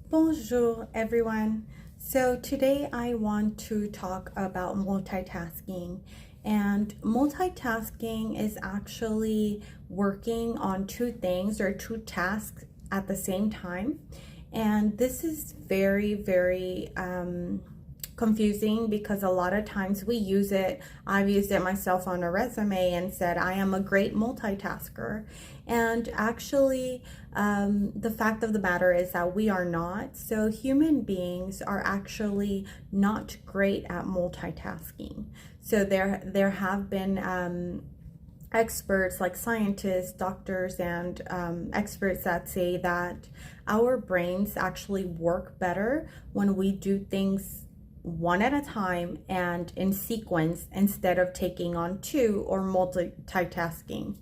Bonjour, everyone. So, today I want to talk about multitasking. And multitasking is actually working on two things or two tasks at the same time. And this is very confusing because a lot of times we use it. I've used it myself on a resume and said I am a great multitasker. And actually, the fact of the matter is that we are not. So, human beings are actually not great at multitasking. So, there have been experts like scientists, doctors, and experts that say that our brains actually work better when we do things one at a time and in sequence instead of taking on two or multitasking.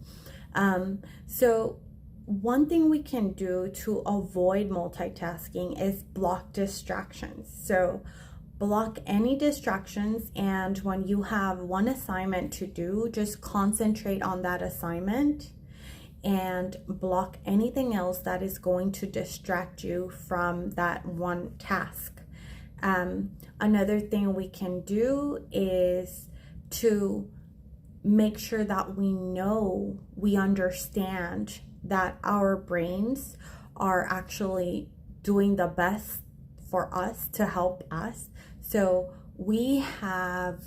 So one thing we can do to avoid multitasking is block distractions. So block any distractions, and when you have one assignment to do, just concentrate on that assignment and block anything else that is going to distract you from that one task. Another thing we can do is to make sure that we understand that our brains are actually doing the best for us to help us. So we have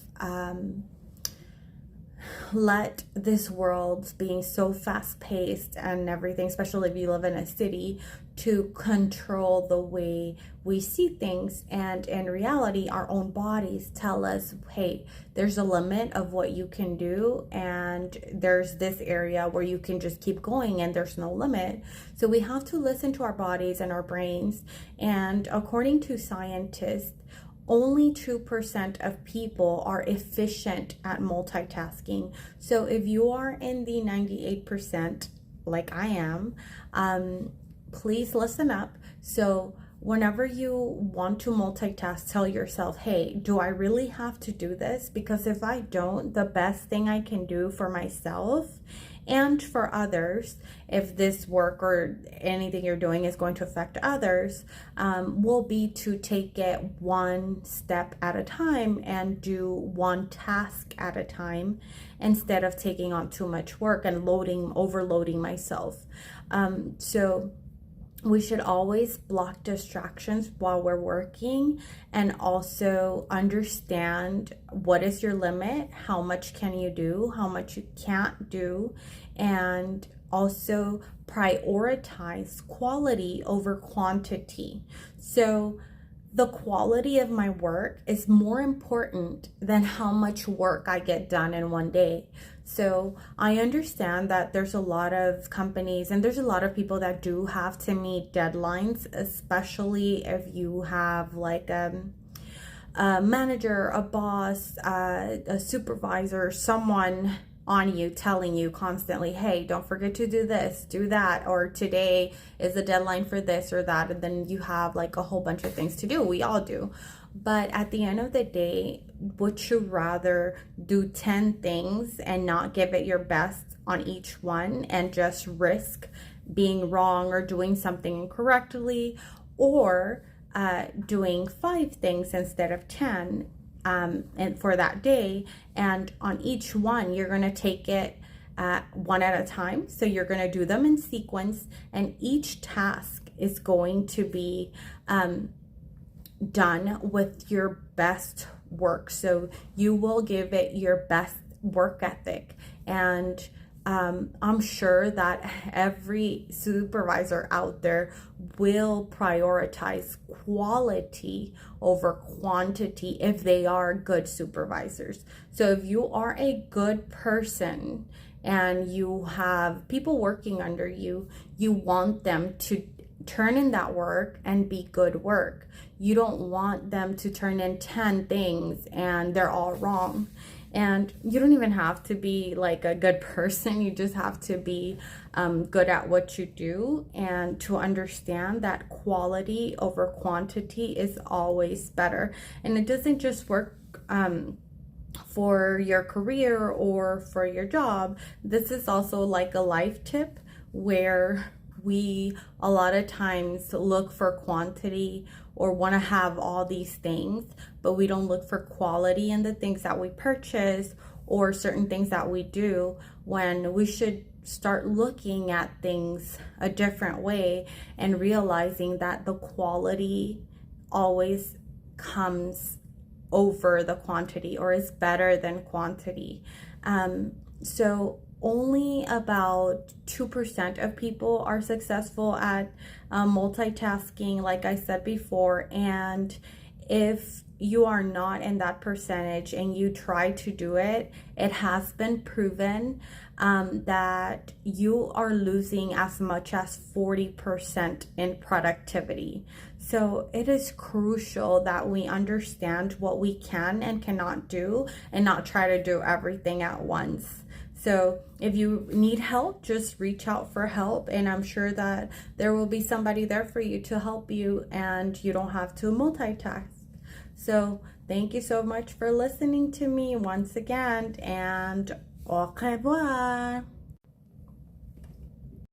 let this world being so fast paced and everything, especially if you live in a city, to control the way we see things. And in reality, our own bodies tell us, hey, there's a limit of what you can do, and there's this area where you can just keep going and there's no limit. So we have to listen to our bodies and our brains. And according to scientists, only 2% of people are efficient at multitasking. So if you are in the 98%, like I am, please listen up. So whenever you want to multitask, tell yourself, hey, do I really have to do this? Because if I don't, the best thing I can do for myself and for others, if this work or anything you're doing is going to affect others, will be to take it one step at a time and do one task at a time instead of taking on too much work and overloading myself. So we should always block distractions while we're working, and also understand what is your limit, how much can you do, how much you can't do, and also prioritize quality over quantity. So the quality of my work is more important than how much work I get done in one day. So I understand that there's a lot of companies and there's a lot of people that do have to meet deadlines, especially if you have like a manager, a boss, a supervisor, someone on you telling you constantly, hey, don't forget to do this, do that, or today is the deadline for this or that. And then you have like a whole bunch of things to do. We all do. But at the end of the day, would you rather do 10 things and not give it your best on each one and just risk being wrong or doing something incorrectly, or doing 5 things instead of 10 and for that day, and on each one you're going to take it one at a time. So you're going to do them in sequence, and each task is going to be done with your best work. So you will give it your best work ethic. And I'm sure that every supervisor out there will prioritize quality over quantity if they are good supervisors. So if you are a good person and you have people working under you, you want them to turn in that work and be good work. You don't want them to turn in 10 things and they're all wrong. And you don't even have to be like a good person. You just have to be good at what you do, and to understand that quality over quantity is always better. And it doesn't just work for your career or for your job. This is also like a life tip where we a lot of times look for quantity or want to have all these things, but we don't look for quality in the things that we purchase or certain things that we do, when we should start looking at things a different way and realizing that the quality always comes over the quantity, or is better than quantity. So only about 2% of people are successful at multitasking, like I said before. And if you are not in that percentage and you try to do it, it has been proven that you are losing as much as 40% in productivity. So it is crucial that we understand what we can and cannot do and not try to do everything at once. So if you need help, just reach out for help, and I'm sure that there will be somebody there for you to help you, and you don't have to multitask. So thank you so much for listening to me once again, and au revoir.